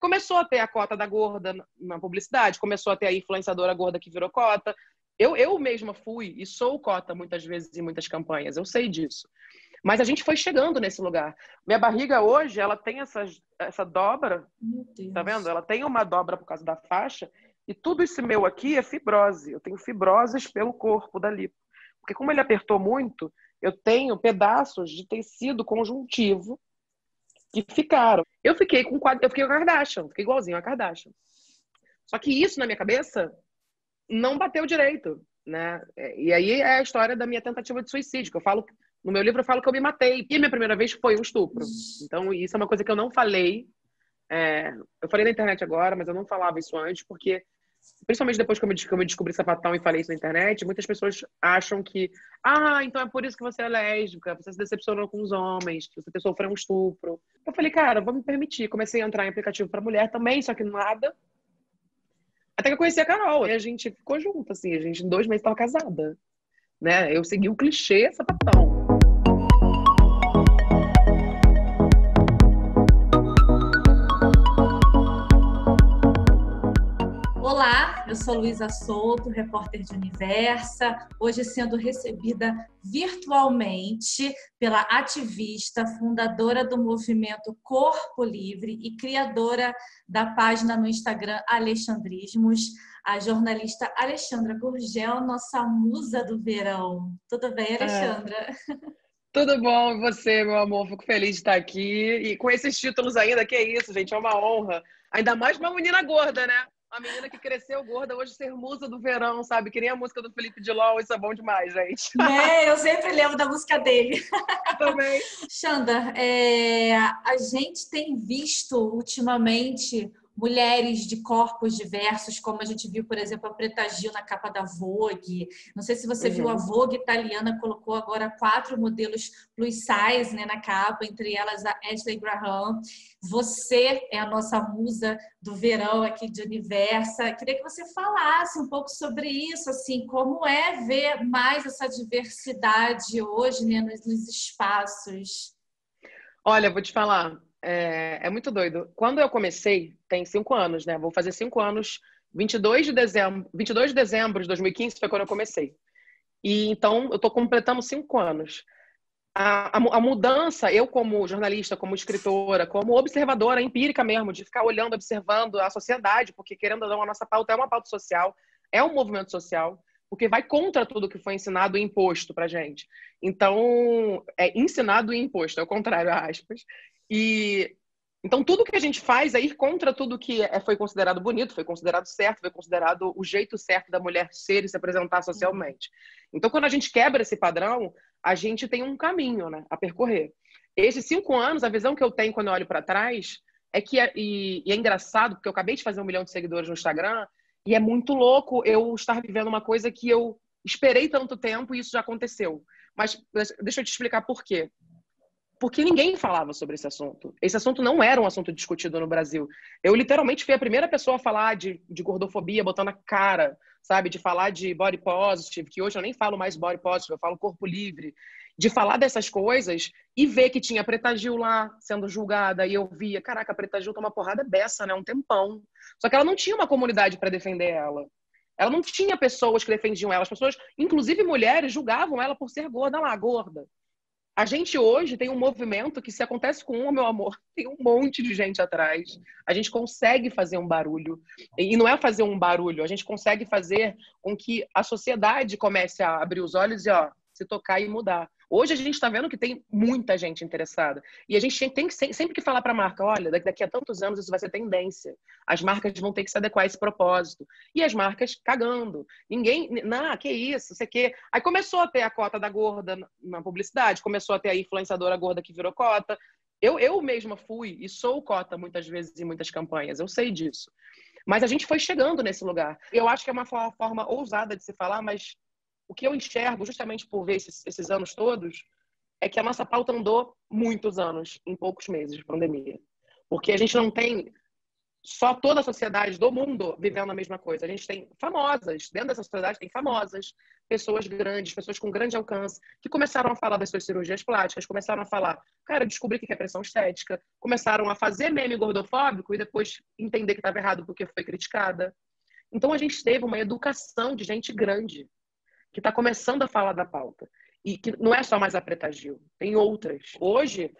começou a ter a cota da gorda na publicidade, começou a ter a influenciadora gorda que virou cota. Eu mesma fui e sou cota muitas vezes em muitas campanhas, eu sei disso. Mas a gente foi chegando nesse lugar. Minha barriga hoje, ela tem essa dobra, Meu tá vendo? Deus. Ela tem uma dobra por causa da faixa, e tudo esse meu aqui é fibrose. Eu tenho fibroses pelo corpo da lipo. Porque como ele apertou muito, eu tenho pedaços de tecido conjuntivo que ficaram. Eu fiquei com a Kardashian, fiquei igualzinho a Kardashian. Só que isso na minha cabeça não bateu direito, né? E aí é a história da minha tentativa de suicídio, que eu falo, no meu livro eu falo que eu me matei. E a minha primeira vez foi um estupro. Então isso é uma coisa que eu não falei. Eu falei na internet agora, mas eu não falava isso antes, porque principalmente depois que eu me descobri sapatão e falei isso na internet, muitas pessoas acham que então é por isso que você é lésbica, você se decepcionou com os homens, que você sofreu um estupro. Eu falei, cara, vou me permitir. Comecei a entrar em aplicativo para mulher também, só que nada. Até que eu conheci a Carol, e a gente ficou junto, assim, a gente em 2 meses estava casada, né? Eu segui o clichê sapatão. Olá, eu sou Luísa Souto, repórter de Universa, hoje sendo recebida virtualmente pela ativista, fundadora do movimento Corpo Livre e criadora da página no Instagram Alexandrismos, a jornalista Alexandra Gurgel, nossa musa do verão. Tudo bem, Alexandra? Tudo bom, e você, meu amor? Fico feliz de estar aqui. E com esses títulos ainda, que é isso, gente, é uma honra. Ainda mais uma menina gorda, né? Uma menina que cresceu gorda, hoje ser musa do verão, sabe? Que nem a música do Felipe Dilon, isso é bom demais, gente. Né? Eu sempre lembro da música dele. Eu também. Xanda, a gente tem visto ultimamente mulheres de corpos diversos, como a gente viu, por exemplo, a Preta Gil na capa da Vogue. Não sei se você viu, a Vogue italiana colocou agora 4 modelos plus size, né, na capa, entre elas a Ashley Graham. Você é a nossa musa do verão aqui de Universa. Queria que você falasse um pouco sobre isso, assim, como é ver mais essa diversidade hoje, né, nos espaços. Olha, vou te falar, é muito doido. Quando eu comecei, tem 5 anos, né? Vou fazer 5 anos, 22 de dezembro de 2015 foi quando eu comecei. E então eu estou completando 5 anos. A mudança, eu como jornalista, como escritora, como observadora empírica mesmo, de ficar olhando, observando a sociedade, porque querendo ou não, a nossa pauta é uma pauta social, é um movimento social, porque vai contra tudo que foi ensinado e imposto pra gente. Então, é ensinado e imposto, é o contrário, aspas. E então tudo que a gente faz é ir contra tudo que foi considerado bonito, foi considerado certo, foi considerado o jeito certo da mulher ser e se apresentar socialmente. Então, quando a gente quebra esse padrão, a gente tem um caminho, né, a percorrer. Esses 5 anos, a visão que eu tenho quando eu olho para trás é que, e é engraçado, porque eu acabei de fazer 1 milhão de seguidores no Instagram, e é muito louco eu estar vivendo uma coisa que eu esperei tanto tempo e isso já aconteceu. Mas deixa eu te explicar por quê. Porque ninguém falava sobre esse assunto. Esse assunto não era um assunto discutido no Brasil. Eu literalmente fui a primeira pessoa a falar de gordofobia, botando a cara, sabe? De falar de body positive, que hoje eu nem falo mais body positive, eu falo corpo livre. De falar dessas coisas e ver que tinha a Preta Gil lá sendo julgada. E eu via, caraca, a Preta Gil tá uma porrada dessa, né? Um tempão. Só que ela não tinha uma comunidade para defender ela. Ela não tinha pessoas que defendiam ela. As pessoas, inclusive mulheres, julgavam ela por ser gorda lá, gorda. A gente hoje tem um movimento que, se acontece com um, meu amor, tem um monte de gente atrás. A gente consegue fazer um barulho. E não é fazer um barulho, a gente consegue fazer com que a sociedade comece a abrir os olhos e se tocar e mudar. Hoje a gente está vendo que tem muita gente interessada. E a gente tem que sempre que falar para a marca, olha, daqui a tantos anos isso vai ser tendência. As marcas vão ter que se adequar a esse propósito. E as marcas cagando. Ninguém, que isso, sei que. Aí começou a ter a cota da gorda na publicidade, começou a ter a influenciadora gorda que virou cota. Eu mesma fui e sou cota muitas vezes em muitas campanhas, eu sei disso. Mas a gente foi chegando nesse lugar. Eu acho que é uma forma ousada de se falar, mas o que eu enxergo, justamente por ver esses anos todos, é que a nossa pauta andou muitos anos em poucos meses de pandemia. Porque a gente não tem só toda a sociedade do mundo vivendo a mesma coisa. A gente tem famosas, dentro dessa sociedade tem famosas, pessoas grandes, pessoas com grande alcance, que começaram a falar das suas cirurgias plásticas, começaram a falar, cara, eu descobri o que é pressão estética, começaram a fazer meme gordofóbico e depois entender que estava errado porque foi criticada. Então a gente teve uma educação de gente grande que está começando a falar da pauta. E que não é só mais a Preta Gil, tem outras. Hoje,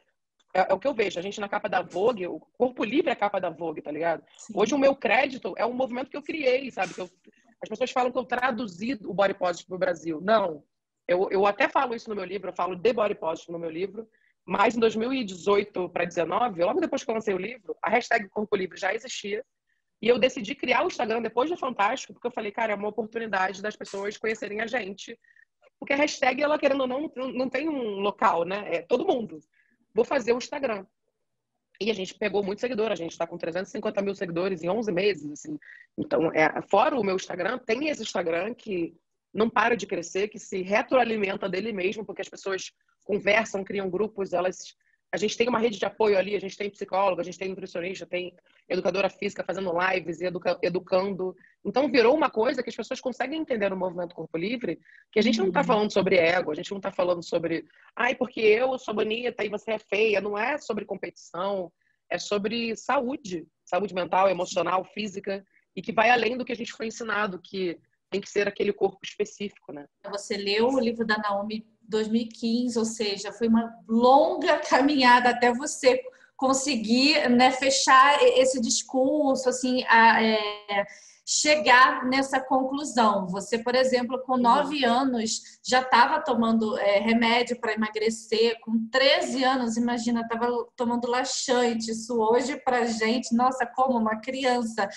é o que eu vejo, a gente na capa da Vogue, o Corpo Livre é a capa da Vogue, tá ligado? Sim. Hoje o meu crédito é um movimento que eu criei, sabe? As pessoas falam que eu traduzi o body positive para o Brasil. Não. Eu até falo isso no meu livro, eu falo de body positive no meu livro, mas em 2018 para 2019, logo depois que eu lancei o livro, a hashtag Corpo Livre já existia. E eu decidi criar o Instagram depois do Fantástico, porque eu falei, cara, é uma oportunidade das pessoas conhecerem a gente. Porque a hashtag, ela querendo ou não tem um local, né? É todo mundo. Vou fazer o Instagram. E a gente pegou muito seguidor, a gente está com 350 mil seguidores em 11 meses, assim. Então, fora o meu Instagram, tem esse Instagram que não para de crescer, que se retroalimenta dele mesmo, porque as pessoas conversam, criam grupos, a gente tem uma rede de apoio ali, a gente tem psicólogo, a gente tem nutricionista, tem educadora física fazendo lives e educando. Então, virou uma coisa que as pessoas conseguem entender no movimento Corpo Livre, que a gente não está falando sobre ego, a gente não está falando sobre ai, porque eu sou bonita e você é feia. Não é sobre competição, é sobre saúde mental, emocional, física, e que vai além do que a gente foi ensinado, que tem que ser aquele corpo específico, né? Você leu o livro da Naomi 2015, ou seja, foi uma longa caminhada até você conseguir, né, fechar esse discurso, assim, chegar nessa conclusão. Você, por exemplo, com 9 anos já estava tomando remédio para emagrecer, com 13 anos, imagina, estava tomando laxante. Isso hoje para gente, nossa, como uma criança.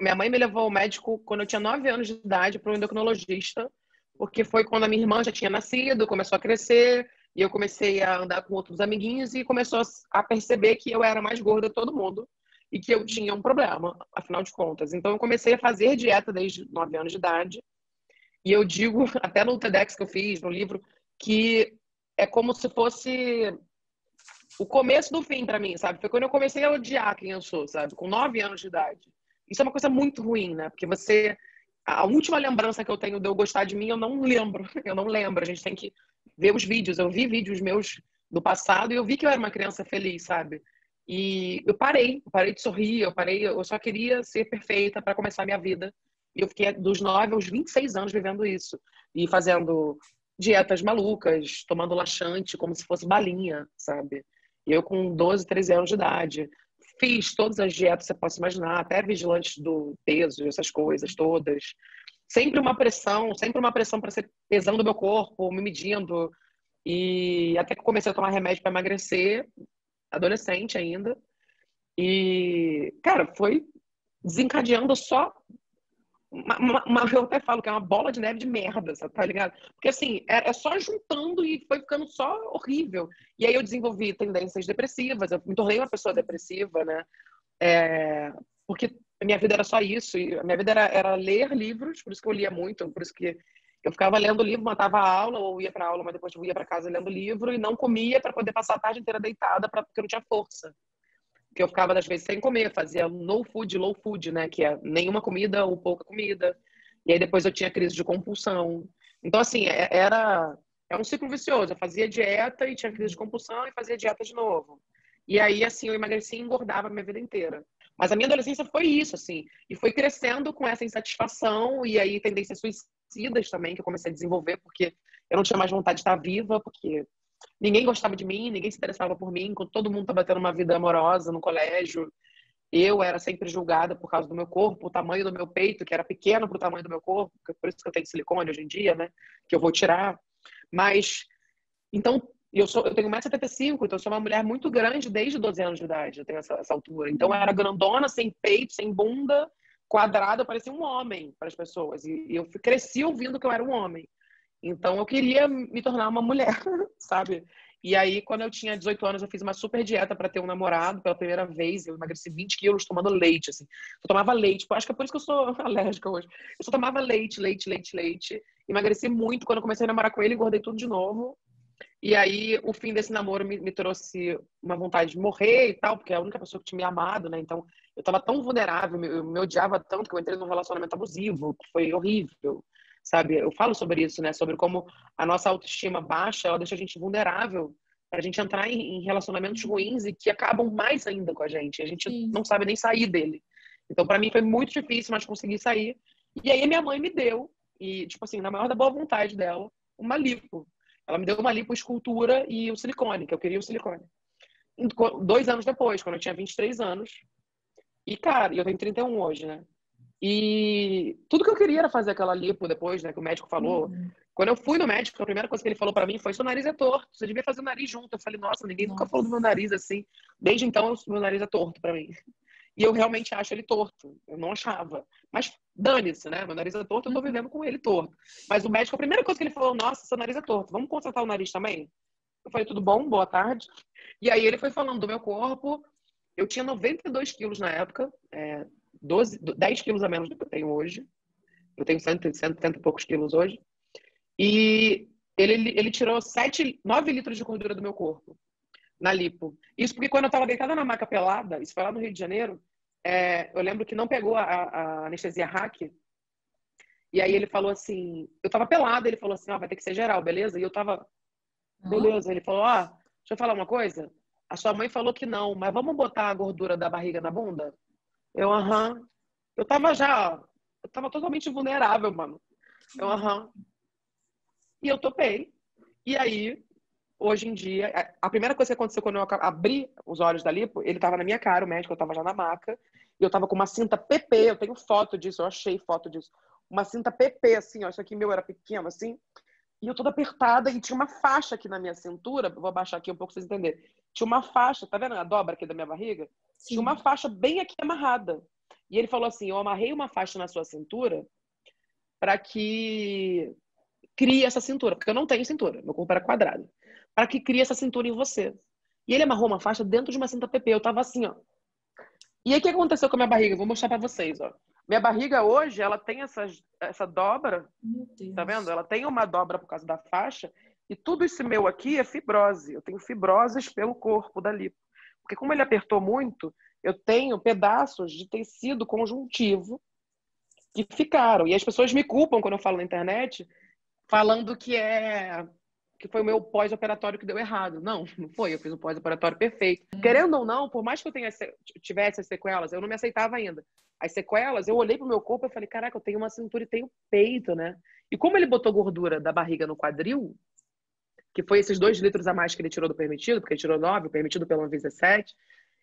Minha mãe me levou ao médico quando eu tinha 9 anos de idade para um endocrinologista, porque foi quando a minha irmã já tinha nascido, começou a crescer, e eu comecei a andar com outros amiguinhos e começou a perceber que eu era mais gorda de todo mundo e que eu tinha um problema, afinal de contas. Então, eu comecei a fazer dieta desde 9 anos de idade. E eu digo, até no TEDx que eu fiz, no livro, que é como se fosse o começo do fim para mim, sabe? Foi quando eu comecei a odiar quem eu sou, sabe? Com 9 anos de idade. Isso é uma coisa muito ruim, né? Porque a última lembrança que eu tenho de eu gostar de mim, eu não lembro. Eu não lembro. A gente tem que ver os vídeos. Eu vi vídeos meus do passado e eu vi que eu era uma criança feliz, sabe? E eu parei de sorrir, eu só queria ser perfeita para começar a minha vida. E eu fiquei dos 9 aos 26 anos vivendo isso. E fazendo dietas malucas, tomando laxante como se fosse balinha, sabe? E eu com 12, 13 anos de idade. Fiz todas as dietas que você possa imaginar, até vigilante do peso, essas coisas todas. Sempre uma pressão para ser pesando o meu corpo, me medindo. E até que comecei a tomar remédio para emagrecer, adolescente ainda. E, cara, foi desencadeando só eu até falo que é uma bola de neve de merda, sabe? Tá ligado? Porque assim, é só juntando e foi ficando só horrível. E aí eu desenvolvi tendências depressivas, eu me tornei uma pessoa depressiva, né? Porque a minha vida era só isso, e a minha vida era ler livros, por isso que eu lia muito, por isso que eu ficava lendo livro, matava a aula, ou ia pra aula, mas depois eu ia pra casa lendo livro, e não comia para poder passar a tarde inteira deitada, porque eu não tinha força. Porque eu ficava, às vezes, sem comer, fazia no food, low food, né? Que é nenhuma comida ou pouca comida. E aí depois eu tinha crise de compulsão. Então, assim, é um ciclo vicioso. Eu fazia dieta e tinha crise de compulsão e fazia dieta de novo. E aí, assim, eu emagreci e engordava a minha vida inteira. Mas a minha adolescência foi isso, assim. E foi crescendo com essa insatisfação e aí tendências suicidas também, que eu comecei a desenvolver, porque eu não tinha mais vontade de estar viva, porque ninguém gostava de mim, ninguém se interessava por mim, quando todo mundo estava tendo uma vida amorosa no colégio. Eu era sempre julgada por causa do meu corpo, o tamanho do meu peito, que era pequeno para o tamanho do meu corpo, por isso que eu tenho silicone hoje em dia, né? Que eu vou tirar. Mas, então, eu tenho 1,75 m, então eu sou uma mulher muito grande desde 12 anos de idade, eu tenho essa altura. Então, eu era grandona, sem peito, sem bunda, quadrada, eu parecia um homem para as pessoas. E eu cresci ouvindo que eu era um homem. Então, eu queria me tornar uma mulher, sabe? E aí, quando eu tinha 18 anos, eu fiz uma super dieta para ter um namorado pela primeira vez. Eu emagreci 20 quilos tomando leite, assim. Eu tomava leite. Acho que é por isso que eu sou alérgica hoje. Eu só tomava leite. Emagreci muito. Quando eu comecei a namorar com ele, engordei tudo de novo. E aí, o fim desse namoro me trouxe uma vontade de morrer e tal, porque é a única pessoa que tinha me amado, né? Então, eu tava tão vulnerável, eu me odiava tanto que eu entrei num relacionamento abusivo, que foi horrível, sabe? Eu falo sobre isso, né? Sobre como a nossa autoestima baixa, ela deixa a gente vulnerável pra gente entrar em relacionamentos ruins e que acabam mais ainda com a gente. A gente Sim. não sabe nem sair dele. Então, pra mim, foi muito difícil, mas consegui sair. E aí, minha mãe me deu, e, tipo assim, na maior da boa vontade dela, uma lipo. Ela me deu uma lipoescultura e o silicone, que eu queria o silicone. 2 anos depois, quando eu tinha 23 anos. E, cara, eu tenho 31 hoje, né? E tudo que eu queria era fazer aquela lipo depois, né? Que o médico falou. Uhum. Quando eu fui no médico, a primeira coisa que ele falou pra mim foi: seu nariz é torto, você devia fazer o nariz junto. Eu falei: nossa, ninguém nunca falou do meu Nossa. nariz assim. Desde então, o meu nariz é torto pra mim. E eu realmente acho ele torto. Eu não achava. Mas dane-se, né? Meu nariz é torto, eu tô Uhum. vivendo com ele torto. Mas o médico, a primeira coisa que ele falou: nossa, seu nariz é torto, vamos consertar o nariz também? Eu falei: tudo bom? Boa tarde. E aí ele foi falando do meu corpo. Eu tinha 92 quilos na época, 10 quilos a menos do que eu tenho hoje. Eu tenho 170 e poucos quilos hoje. E ele tirou 9 litros de gordura do meu corpo, na lipo. Isso porque quando eu estava deitada na maca pelada, isso foi lá no Rio de Janeiro, eu lembro que não pegou a anestesia hack. E aí ele falou assim, eu tava pelada, ele falou assim, ó, vai ter que ser geral, beleza? E eu tava, Ó. beleza. Ele falou, ó, deixa eu falar uma coisa. A sua mãe falou que não, mas vamos botar a gordura da barriga na bunda? Eu, aham. Eu tava já, ó, eu tava totalmente vulnerável, mano. Eu, aham. E eu topei. E aí, hoje em dia, a primeira coisa que aconteceu quando eu abri os olhos da lipo, ele tava na minha cara, o médico, eu tava já na maca, e eu tava com uma cinta PP, eu tenho foto disso, eu achei foto disso. Uma cinta PP, assim, ó, isso aqui meu era pequeno, assim, e eu toda apertada, e tinha uma faixa aqui na minha cintura, vou abaixar aqui um pouco pra vocês entenderem. Tinha uma faixa, tá vendo a dobra aqui da minha barriga? Tinha uma Sim. faixa bem aqui amarrada. E ele falou assim, eu amarrei uma faixa na sua cintura para que crie essa cintura, porque eu não tenho cintura, meu corpo era quadrado. Para que crie essa cintura em você. E ele amarrou uma faixa dentro de uma cinta PP, eu tava assim, ó. E aí o que aconteceu com a minha barriga? Eu vou mostrar para vocês, ó. Minha barriga hoje, ela tem essa dobra, Meu tá vendo? Deus. Ela tem uma dobra por causa da faixa, e tudo isso meu aqui é fibrose. Eu tenho fibroses pelo corpo da lipo. Porque como ele apertou muito, eu tenho pedaços de tecido conjuntivo que ficaram. E as pessoas me culpam quando eu falo na internet, falando que foi o meu pós-operatório que deu errado. Não, não foi. Eu fiz um pós-operatório perfeito. Querendo ou não, por mais que eu tivesse as sequelas, eu não me aceitava ainda. As sequelas, eu olhei pro meu corpo e falei, caraca, eu tenho uma cintura e tenho peito, né? E como ele botou gordura da barriga no quadril, que foi esses 2 litros a mais que ele tirou do permitido, porque ele tirou 9, o permitido pelo Anvisa 7,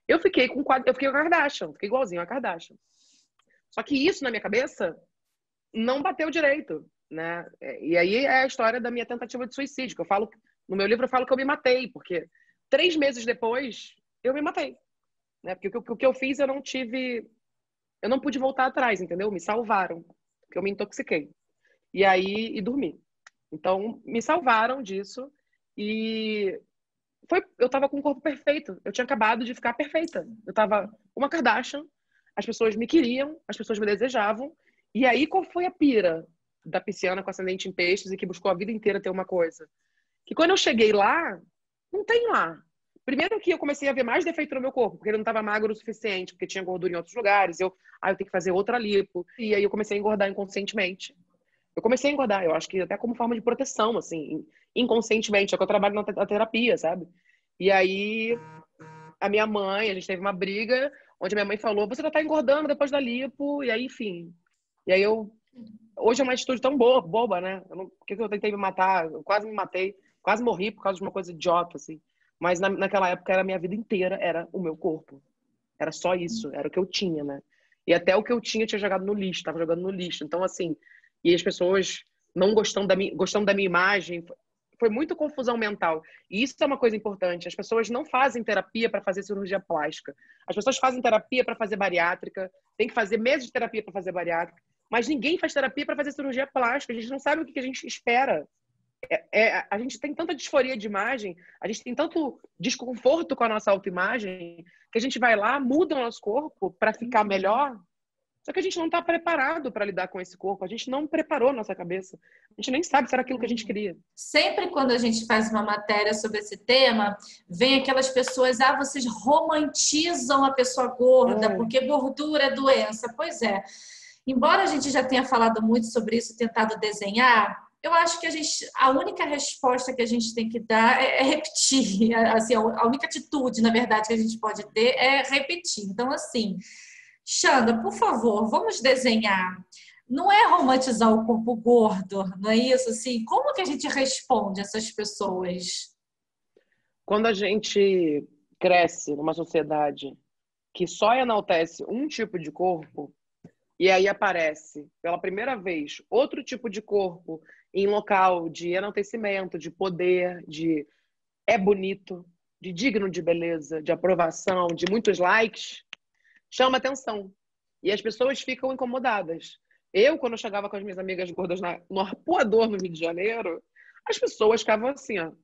eu fiquei com eu fiquei com a Kardashian, fiquei igualzinho a Kardashian. Só que isso na minha cabeça não bateu direito, né? E aí é a história da minha tentativa de suicídio, que eu falo, no meu livro eu falo que eu me matei, porque 3 meses depois eu me matei, né? Porque o que eu fiz eu não pude voltar atrás, entendeu? Me salvaram, porque eu me intoxiquei. E aí, e dormi. Então, me salvaram disso e eu tava com o corpo perfeito. Eu tinha acabado de ficar perfeita. Eu tava uma Kardashian, as pessoas me queriam, as pessoas me desejavam. E aí, qual foi a pira da pisciana com ascendente em peixes e que buscou a vida inteira ter uma coisa? Que quando eu cheguei lá, não tem lá. Primeiro que eu comecei a ver mais defeito no meu corpo, porque ele não estava magro o suficiente, porque tinha gordura em outros lugares. Eu tenho que fazer outra lipo. E aí eu comecei a engordar inconscientemente. Eu comecei a engordar, eu acho que até como forma de proteção, assim, inconscientemente. É que eu trabalho na terapia, sabe? E aí a minha mãe, a gente teve uma briga, onde a minha mãe falou: você já tá engordando depois da lipo, e aí, enfim. E aí hoje é uma atitude tão boba, né? Por que eu tentei me matar? Eu quase me matei, quase morri por causa de uma coisa idiota, assim. Mas naquela época era a minha vida inteira, era o meu corpo. Era só isso, era o que eu tinha, né? E até o que eu tinha jogado no lixo, tava jogando no lixo. Então, assim, e as pessoas não gostando da minha imagem, foi muito confusão mental. E isso é uma coisa importante. As pessoas não fazem terapia para fazer cirurgia plástica. As pessoas fazem terapia para fazer bariátrica, tem que fazer meses de terapia para fazer bariátrica, mas ninguém faz terapia para fazer cirurgia plástica. A gente não sabe o que a gente espera. A gente tem tanta disforia de imagem, a gente tem tanto desconforto com a nossa autoimagem, que a gente vai lá, muda o nosso corpo para ficar melhor, Só que a gente não está preparado para lidar com esse corpo. A gente não preparou a nossa cabeça. A gente nem sabe se era aquilo que a gente queria. Sempre quando a gente faz uma matéria sobre esse tema, vem aquelas pessoas, vocês romantizam a pessoa gorda, porque gordura é doença. Pois é. Embora a gente já tenha falado muito sobre isso, tentado desenhar, eu acho que a única resposta que a gente tem que dar é repetir. Assim, a única atitude, na verdade, que a gente pode ter é repetir. Então, assim, Xanda, por favor, vamos desenhar. Não é romantizar o corpo gordo, não é isso? Assim, como que a gente responde a essas pessoas? Quando a gente cresce numa sociedade que só enaltece um tipo de corpo, e aí aparece pela primeira vez outro tipo de corpo em local de enaltecimento, de poder, de é bonito, de digno de beleza, de aprovação, de muitos likes, chama atenção. E as pessoas ficam incomodadas. Eu, quando eu chegava com as minhas amigas gordas no Arpoador, no Rio de Janeiro, as pessoas ficavam assim, ó. O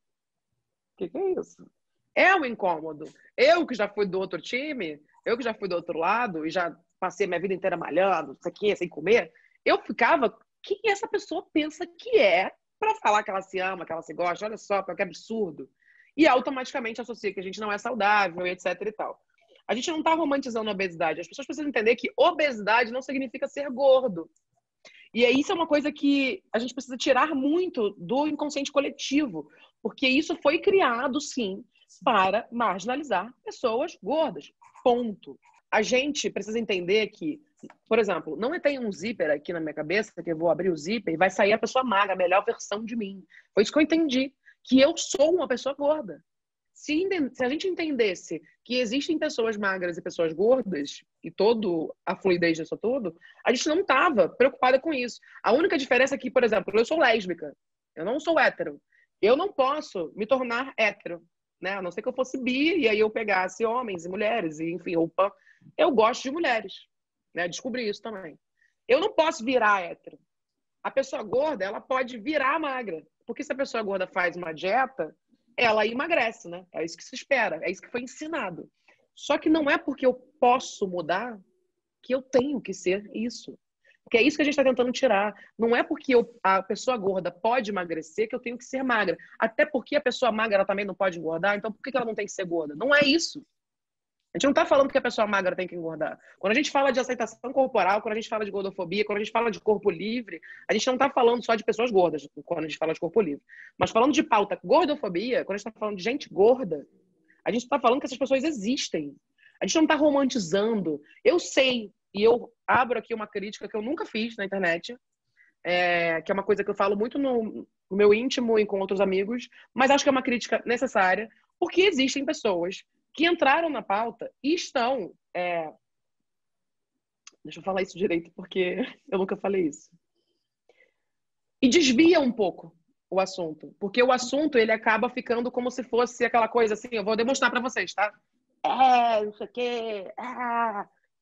que é isso? É um incômodo. Eu que já fui do outro time, eu que já fui do outro lado e já passei minha vida inteira malhando, isso aqui, sem comer, eu ficava, quem essa pessoa pensa que é para falar que ela se ama, que ela se gosta? Olha só, que absurdo. E automaticamente associa que a gente não é saudável, etc e tal. A gente não está romantizando a obesidade. As pessoas precisam entender que obesidade não significa ser gordo. E isso é uma coisa que a gente precisa tirar muito do inconsciente coletivo, porque isso foi criado, sim, para marginalizar pessoas gordas. Ponto. A gente precisa entender que, por exemplo, não tem um zíper aqui na minha cabeça, que eu vou abrir o zíper e vai sair a pessoa magra, a melhor versão de mim. Foi isso que eu entendi, que eu sou uma pessoa gorda. Se a gente entendesse que existem pessoas magras e pessoas gordas, e toda a fluidez disso tudo, a gente não estava preocupada com isso. A única diferença é que, por exemplo, eu sou lésbica, eu não sou hétero. Eu não posso me tornar hétero, né? A não ser que eu fosse bi, e aí eu pegasse homens e mulheres, e enfim, opa, eu gosto de mulheres, né? Descobri isso também. Eu não posso virar hétero. A pessoa gorda, ela pode virar magra, porque se a pessoa gorda faz uma dieta, ela emagrece, né? É isso que se espera, é isso que foi ensinado. Só que não é porque eu posso mudar que eu tenho que ser isso. Porque é isso que a gente está tentando tirar. Não é porque a pessoa gorda pode emagrecer que eu tenho que ser magra. Até porque a pessoa magra ela também não pode engordar, então por que ela não tem que ser gorda? Não é isso. A gente não está falando que a pessoa magra tem que engordar. Quando a gente fala de aceitação corporal, quando a gente fala de gordofobia, quando a gente fala de corpo livre, a gente não está falando só de pessoas gordas, quando a gente fala de corpo livre. Mas falando de pauta gordofobia, quando a gente está falando de gente gorda, a gente está falando que essas pessoas existem. A gente não está romantizando. Eu sei, e eu abro aqui uma crítica que eu nunca fiz na internet, que é uma coisa que eu falo muito no meu íntimo e com outros amigos, mas acho que é uma crítica necessária, porque existem pessoas que entraram na pauta e estão... Deixa eu falar isso direito, porque eu nunca falei isso. E desvia um pouco o assunto. Porque o assunto, ele acaba ficando como se fosse aquela coisa assim, eu vou demonstrar pra vocês, tá? Não sei o quê.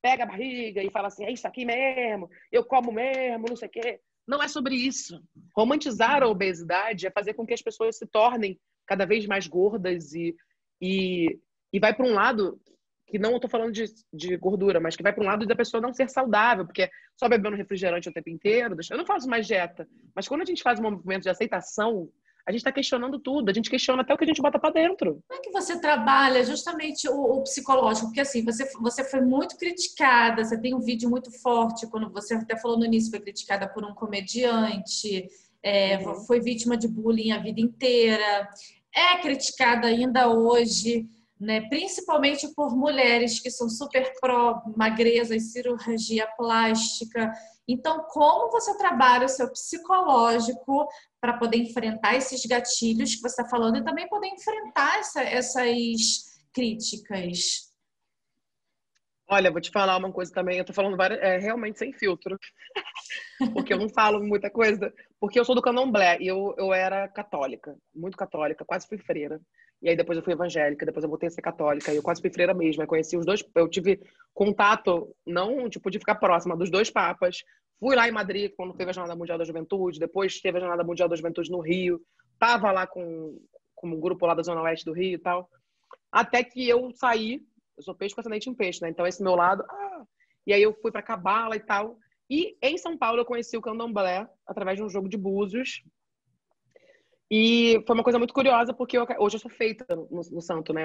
Pega a barriga e fala assim, é isso aqui mesmo, eu como mesmo, não sei o quê. Não é sobre isso. Romantizar a obesidade é fazer com que as pessoas se tornem cada vez mais gordas e vai para um lado que não eu tô falando de gordura, mas que vai para um lado da pessoa não ser saudável, porque só bebendo refrigerante o tempo inteiro. Eu não faço mais dieta, mas quando a gente faz um movimento de aceitação, a gente está questionando tudo, a gente questiona até o que a gente bota para dentro. Como é que você trabalha justamente o psicológico? Porque assim, você foi muito criticada, você tem um vídeo muito forte, quando você até falou no início, foi criticada por um comediante, foi vítima de bullying a vida inteira, é criticada ainda hoje, né? Principalmente por mulheres que são super pró-magreza e cirurgia plástica. Então, como você trabalha o seu psicológico para poder enfrentar esses gatilhos que você está falando e também poder enfrentar essas críticas? Olha, vou te falar uma coisa também, eu tô falando realmente sem filtro, porque eu não falo muita coisa, porque eu sou do candomblé e eu era católica, muito católica, quase fui freira. E aí depois eu fui evangélica, depois eu voltei a ser católica, e eu quase fui freira mesmo. Eu conheci os dois, eu tive contato, não tipo de ficar próxima, dos dois papas. Fui lá em Madrid quando teve a Jornada Mundial da Juventude, depois teve a Jornada Mundial da Juventude no Rio. Tava lá com um grupo lá da Zona Oeste do Rio e tal. Até que eu saí, eu sou peixe com ascendente em peixe, né? Então esse meu lado, E aí eu fui pra Cabala e tal. E em São Paulo eu conheci o Candomblé através de um jogo de búzios. E foi uma coisa muito curiosa, porque hoje eu sou feita no santo, né?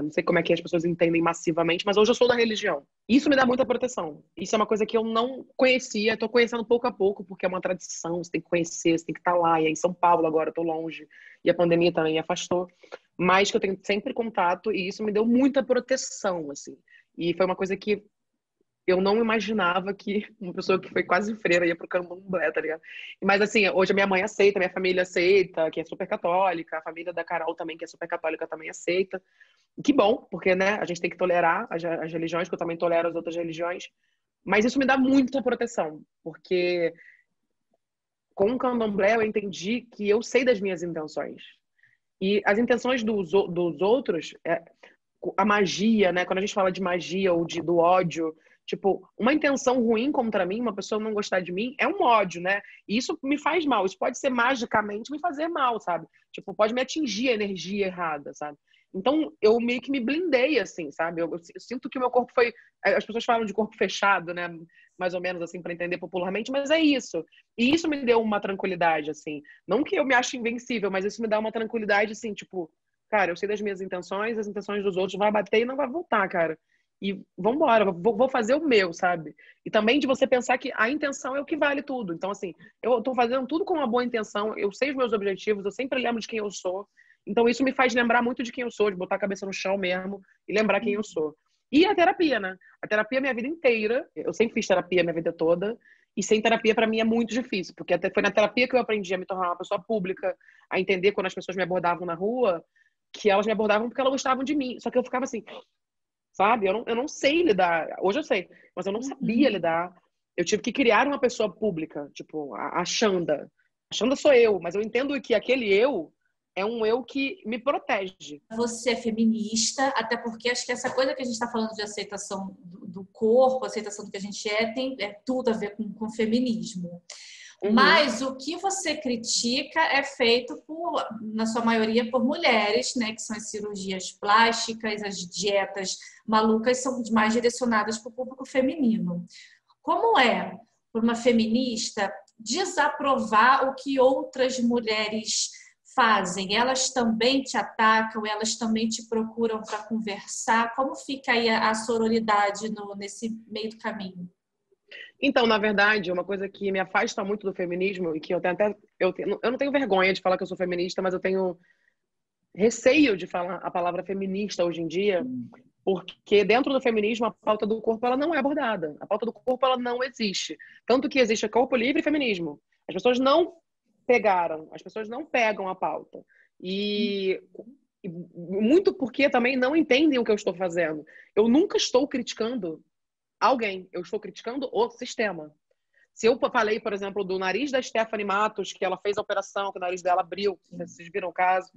Não sei como é que as pessoas entendem massivamente, mas hoje eu sou da religião. Isso me dá muita proteção. Isso é uma coisa que eu não conhecia, estou conhecendo pouco a pouco, porque é uma tradição, você tem que conhecer, você tem que estar lá. E é em São Paulo agora, eu estou longe, e a pandemia também me afastou. Mas que eu tenho sempre contato, e isso me deu muita proteção, assim. E foi uma coisa que eu não imaginava que uma pessoa que foi quase freira ia pro candomblé, tá ligado? Mas assim, hoje a minha mãe aceita, minha família aceita, que é super católica, a família da Carol também, que é super católica, também aceita. Que bom, porque, né, a gente tem que tolerar as religiões, que eu também tolero as outras religiões. Mas isso me dá muita proteção, porque com o candomblé eu entendi que eu sei das minhas intenções. E as intenções dos outros, a magia, né? Quando a gente fala de magia ou do ódio, tipo, uma intenção ruim contra mim, uma pessoa não gostar de mim, é um ódio, né? E isso me faz mal. Isso pode ser magicamente me fazer mal, sabe? Tipo, pode me atingir a energia errada, sabe? Então, eu meio que me blindei, assim, sabe? Eu sinto que o meu corpo foi. As pessoas falam de corpo fechado, né? Mais ou menos, assim, para entender popularmente, mas é isso. E isso me deu uma tranquilidade, assim. Não que eu me ache invencível, mas isso me dá uma tranquilidade, assim, tipo, cara, eu sei das minhas intenções, as intenções dos outros vai bater e não vai voltar, cara. E vambora, vou fazer o meu, sabe? E também de você pensar que a intenção é o que vale tudo. Então, assim, eu tô fazendo tudo com uma boa intenção, eu sei os meus objetivos, eu sempre lembro de quem eu sou. Então, isso me faz lembrar muito de quem eu sou, de botar a cabeça no chão mesmo e lembrar quem eu sou. E a terapia, né? A terapia é minha vida inteira. Eu sempre fiz terapia minha vida toda. E sem terapia, para mim, é muito difícil. Porque até foi na terapia que eu aprendi a me tornar uma pessoa pública, a entender quando as pessoas me abordavam na rua, que elas me abordavam porque elas gostavam de mim. Só que eu ficava assim, sabe? Eu não sei lidar. Hoje eu sei, mas eu não sabia lidar. Eu tive que criar uma pessoa pública, tipo, a Xanda. A Xanda sou eu, mas eu entendo que aquele eu é um eu que me protege. Você é feminista, até porque acho que essa coisa que a gente está falando de aceitação do corpo, aceitação do que a gente tem tudo a ver com feminismo. Uhum. Mas o que você critica é feito na sua maioria, por mulheres, né? Que são as cirurgias plásticas, as dietas malucas são mais direcionadas para o público feminino. Como é para uma feminista desaprovar o que outras mulheres fazem? Elas também te atacam, elas também te procuram para conversar? Como fica aí a sororidade nesse meio do caminho? Então, na verdade, uma coisa que me afasta muito do feminismo e que eu não tenho vergonha de falar que eu sou feminista, mas eu tenho receio de falar a palavra feminista hoje em dia, porque dentro do feminismo a pauta do corpo ela não é abordada. A pauta do corpo ela não existe. Tanto que existe corpo livre e feminismo. As pessoas não pegaram, as pessoas não pegam a pauta. E muito porque também não entendem o que eu estou fazendo. Eu nunca estou criticando alguém, eu estou criticando o sistema. Se eu falei, por exemplo, do nariz da Stephanie Matos, que ela fez a operação, que o nariz dela abriu, vocês viram o caso,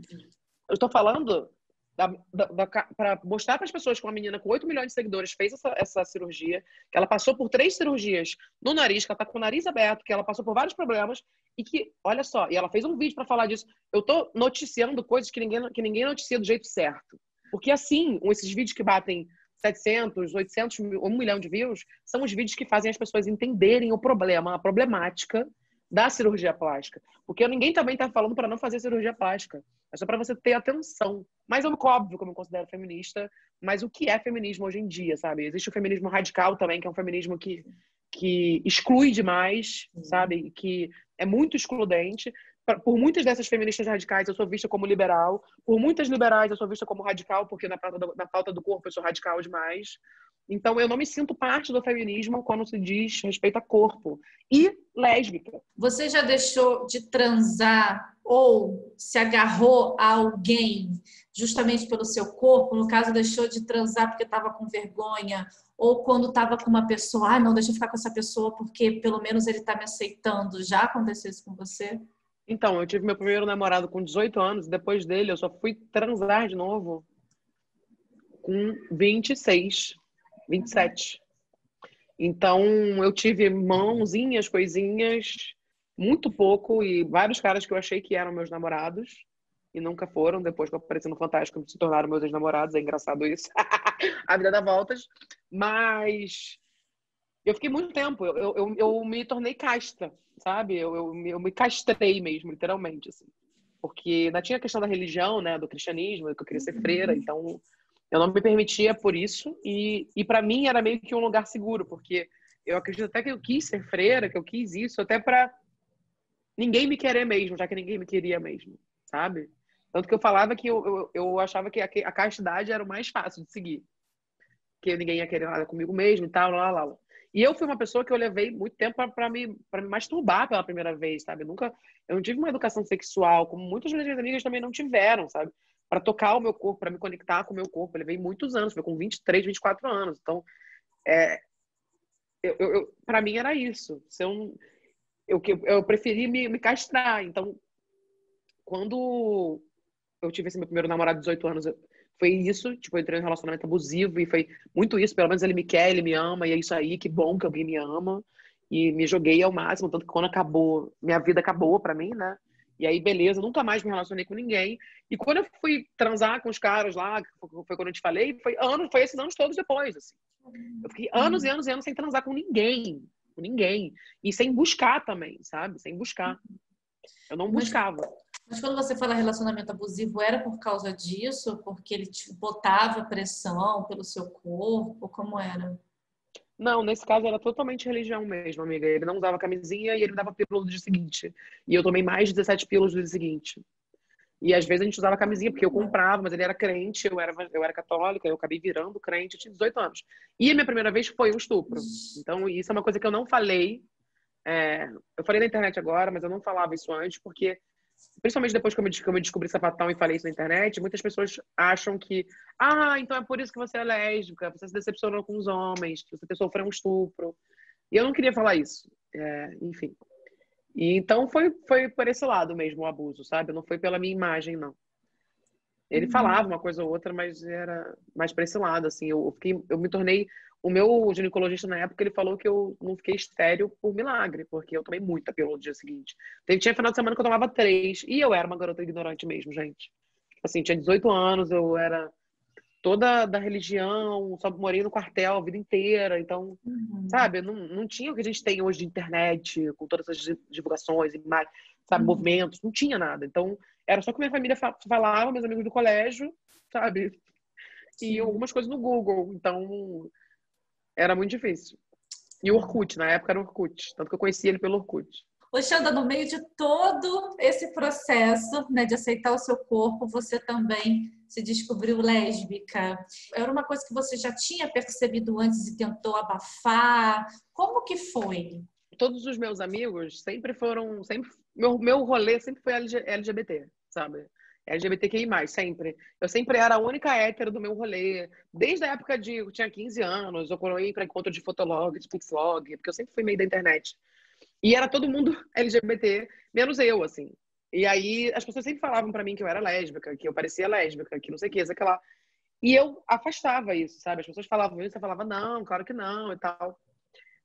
eu estou falando para mostrar para as pessoas que uma menina com 8 milhões de seguidores fez essa cirurgia, que ela passou por 3 cirurgias no nariz, que ela está com o nariz aberto, que ela passou por vários problemas e que, olha só, e ela fez um vídeo para falar disso. Eu estou noticiando coisas que ninguém noticia do jeito certo. Porque assim, esses vídeos que batem 700, 800, 1 milhão de views, são os vídeos que fazem as pessoas entenderem o problema, a problemática da cirurgia plástica. Porque ninguém também está falando para não fazer cirurgia plástica. É só para você ter atenção. Mas óbvio que eu me considero feminista, mas o que é feminismo hoje em dia, sabe? Existe o feminismo radical também, que é um feminismo que exclui demais, sabe? Que é muito excludente. Por muitas dessas feministas radicais eu sou vista como liberal, por muitas liberais eu sou vista como radical, porque na pauta do corpo eu sou radical demais. Então eu não me sinto parte do feminismo quando se diz respeito a corpo. E lésbica. Você já deixou de transar ou se agarrou a alguém justamente pelo seu corpo? No caso, deixou de transar porque estava com vergonha? Ou quando estava com uma pessoa, não, deixa eu ficar com essa pessoa porque pelo menos ele está me aceitando. Já aconteceu isso com você? Então, eu tive meu primeiro namorado com 18 anos, depois dele eu só fui transar de novo com 26, 27. Então, eu tive mãozinhas, coisinhas, muito pouco, e vários caras que eu achei que eram meus namorados, e nunca foram, depois que eu apareci no Fantástico, se tornaram meus ex-namorados, é engraçado isso. A vida dá voltas. Mas Eu fiquei muito tempo, eu me tornei casta, sabe? Eu me castrei mesmo, literalmente, assim. Porque ainda tinha a questão da religião, né, do cristianismo, que eu queria ser freira, então eu não me permitia por isso. E para mim era meio que um lugar seguro, porque eu acredito até que eu quis ser freira, que eu quis isso, até para ninguém me querer mesmo, já que ninguém me queria mesmo, sabe? Tanto que eu falava que eu achava que a castidade era o mais fácil de seguir, que ninguém ia querer nada comigo mesmo e tal, lá, lá, lá. E eu fui uma pessoa que eu levei muito tempo para me masturbar pela primeira vez, sabe? Eu não tive uma educação sexual, como muitas das minhas amigas também não tiveram, sabe? Para tocar o meu corpo, para me conectar com o meu corpo. Eu levei muitos anos, foi com 23, 24 anos. Então, para mim era isso. Eu preferi me castrar. Então, quando eu tive esse meu primeiro namorado de 18 anos, foi isso, tipo, eu entrei em um relacionamento abusivo e foi muito isso, pelo menos ele me quer, ele me ama, e é isso aí, que bom que alguém me ama. E me joguei ao máximo, tanto que quando acabou, minha vida acabou pra mim, né? E aí, beleza, nunca mais me relacionei com ninguém. E quando eu fui transar com os caras lá, que foi quando eu te falei, foi esses anos todos depois, assim. Eu fiquei anos e anos e anos sem transar com ninguém, com ninguém. E sem buscar também, sabe? Sem buscar. Eu não Mas, buscava. mas quando você fala relacionamento abusivo, era por causa disso? Porque ele te botava pressão pelo seu corpo? Como era? Não, nesse caso era totalmente religião mesmo, amiga. Ele não usava camisinha e ele me dava pílula no dia seguinte. E eu tomei mais de 17 pílulas no dia seguinte. E às vezes a gente usava camisinha porque eu comprava, mas ele era crente, eu era católica, eu acabei virando crente, eu tinha 18 anos. E a minha primeira vez foi um estupro. Então, isso é uma coisa que eu não falei. Eu falei na internet agora, mas eu não falava isso antes, porque principalmente depois que eu me descobri sapatão e falei isso na internet, muitas pessoas acham que, então é por isso que você é lésbica, você se decepcionou com os homens, que você sofreu um estupro. E eu não queria falar isso. Enfim. E então foi por esse lado mesmo o abuso, sabe? Não foi pela minha imagem, não. Ele falava uma coisa ou outra, mas era mais pra esse lado, assim. Eu me tornei. O meu ginecologista na época, ele falou que eu não fiquei estéril por milagre, porque eu tomei muita pílula no dia seguinte. Tinha final de semana que eu tomava 3, e eu era uma garota ignorante mesmo, gente. Assim, tinha 18 anos, eu era toda da religião, só morei no quartel a vida inteira, então, sabe, não tinha o que a gente tem hoje de internet, com todas essas divulgações, imagens, sabe, movimentos, não tinha nada. Então, era só que minha família falava, meus amigos do colégio, sabe, e Sim. algumas coisas no Google, então era muito difícil. E o Orkut, na época era o Orkut, tanto que eu conheci ele pelo Orkut. Ô, Xanda, no meio de todo esse processo, né, de aceitar o seu corpo, você também se descobriu lésbica. Era uma coisa que você já tinha percebido antes e tentou abafar? Como que foi? Todos os meus amigos meu rolê sempre foi LGBT, sabe? LGBTQI+, sempre. Eu sempre era a única hétero do meu rolê. Desde a época eu tinha 15 anos, eu ia para encontro de fotolog, de pixlog, porque eu sempre fui meio da internet. E era todo mundo LGBT, menos eu, assim. E aí as pessoas sempre falavam pra mim que eu era lésbica, que eu parecia lésbica, que não sei o que, sei lá. E eu afastava isso, sabe? As pessoas falavam isso, eu falava, não, claro que não, e tal.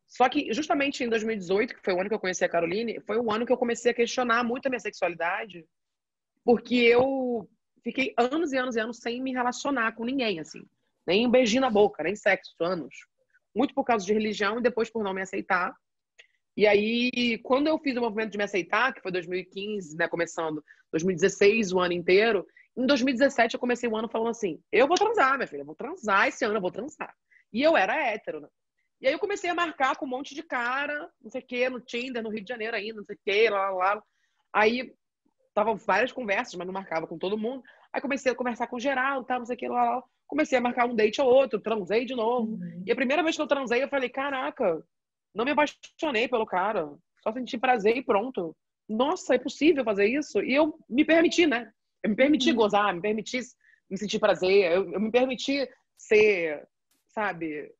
Só que justamente em 2018, que foi o ano que eu conheci a Caroline, foi o ano que eu comecei a questionar muito a minha sexualidade, porque eu fiquei anos e anos e anos sem me relacionar com ninguém, assim. Nem um beijinho na boca, nem sexo, anos. Muito por causa de religião e depois por não me aceitar. E aí, quando eu fiz o movimento de me aceitar, que foi 2015, né, começando 2016, o ano inteiro, em 2017 eu comecei o ano falando assim, eu vou transar, minha filha, eu vou transar esse ano, eu vou transar. E eu era hétero, né? E aí eu comecei a marcar com um monte de cara, não sei o quê, no Tinder, no Rio de Janeiro ainda, não sei o quê, lá. Aí, tava várias conversas, mas não marcava com todo mundo. Aí comecei a conversar com geral, tá, não sei o quê, lá. Comecei a marcar um date ou outro, transei de novo. E a primeira vez que eu transei, eu falei, caraca, não me apaixonei pelo cara. Só senti prazer e pronto. Nossa, é possível fazer isso? E eu me permiti, né? Eu me permiti gozar, me permiti me sentir prazer. Eu me permiti ser, sabe,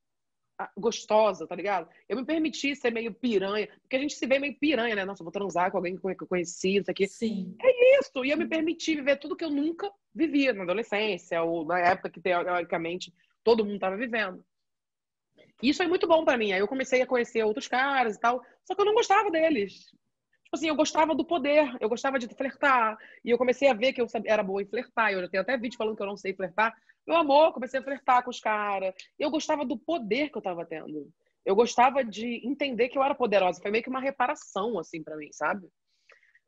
gostosa, tá ligado? Eu me permiti ser meio piranha. Porque a gente se vê meio piranha, né? Nossa, eu vou transar com alguém que eu conheci, isso aqui. Sim. É isso. E eu me permiti viver tudo que eu nunca vivia na adolescência ou na época que, teoricamente, todo mundo tava vivendo. E isso foi muito bom pra mim. Aí eu comecei a conhecer outros caras e tal, só que eu não gostava deles. Tipo assim, eu gostava do poder, eu gostava de flertar. E eu comecei a ver que eu era boa em flertar. Eu já tenho até vídeo falando que eu não sei flertar. Meu amor, comecei a flertar com os caras. Eu gostava do poder que eu tava tendo. eu gostava de entender que eu era poderosa. Foi meio que uma reparação, assim, pra mim, sabe?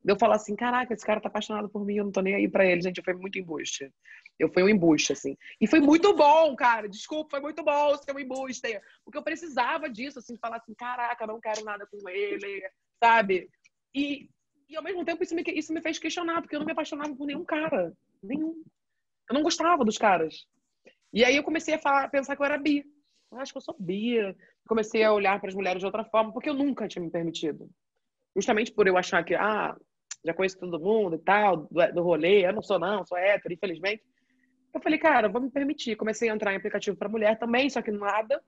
De eu falar assim, caraca, esse cara tá apaixonado por mim, eu não tô nem aí pra ele. Gente, eu fui muito embuste. Eu fui um embuste, assim. E foi muito bom, cara. Desculpa, foi muito bom ser um embuste. Porque eu precisava disso, assim, falar assim, caraca, não quero nada com ele, sabe? E ao mesmo tempo, isso me fez questionar, porque eu não me apaixonava por nenhum cara. Nenhum. Eu não gostava dos caras. E aí eu comecei a pensar que eu era bi. Eu acho que eu sou bi. Comecei a olhar para as mulheres de outra forma, porque eu nunca tinha me permitido. Justamente por eu achar que, já conheço todo mundo e tal, do rolê, eu não sou não, sou hétero, infelizmente. Eu falei, cara, vou me permitir. Comecei a entrar em aplicativo para mulher também, só que nada.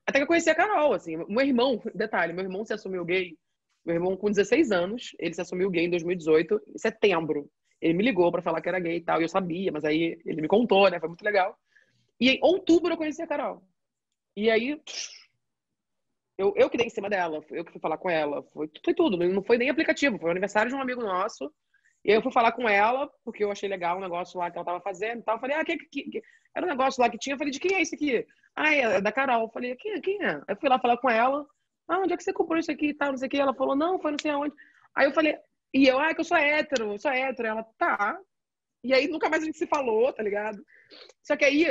Até que eu conheci a Carol, assim. Meu irmão, detalhe, meu irmão se assumiu gay. Meu irmão com 16 anos, ele se assumiu gay em 2018, em setembro. Ele me ligou para falar que era gay e tal, e eu sabia, mas aí ele me contou, né? Foi muito legal. E em outubro eu conheci a Carol. E aí, eu que dei em cima dela, eu que fui falar com ela. Foi tudo, não foi nem aplicativo, foi o aniversário de um amigo nosso. E aí eu fui falar com ela, porque eu achei legal um negócio lá que ela tava fazendo e tal. Eu falei, era um negócio lá que tinha. Eu falei, de quem é isso aqui? É da Carol. Eu falei, quem é? Aí eu fui lá falar com ela. Onde é que você comprou isso aqui e tal, não sei o que. Ela falou, não, foi não sei aonde. Aí eu falei, que eu sou hétero, Ela, tá. E aí nunca mais a gente se falou, tá ligado? Só que aí,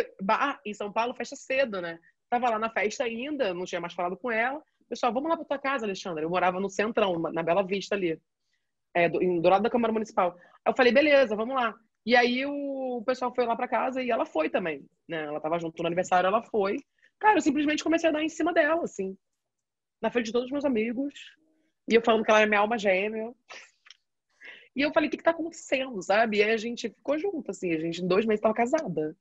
em São Paulo, festa cedo, né? Tava lá na festa ainda, não tinha mais falado com ela. Pessoal, vamos lá pra tua casa, Alexandra. Eu morava no Centrão, na Bela Vista ali, do lado da Câmara Municipal. Aí eu falei, beleza, vamos lá. E aí o pessoal foi lá pra casa e ela foi também, né? Ela tava junto no aniversário, ela foi. Cara, eu simplesmente comecei a dar em cima dela, assim, na frente de todos os meus amigos. E eu falando que ela é minha alma gêmea. E eu falei, o que tá acontecendo, sabe? E aí a gente ficou junto, assim, a gente em 2 meses tava casada,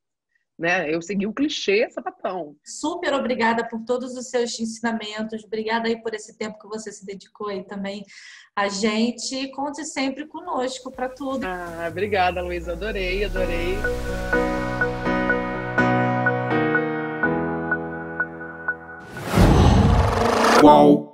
né? Eu segui o clichê sapatão. Super obrigada por todos os seus ensinamentos. Obrigada aí por esse tempo que você se dedicou aí também a gente. Conte sempre conosco para tudo. Obrigada, Luísa. Adorei. Qual?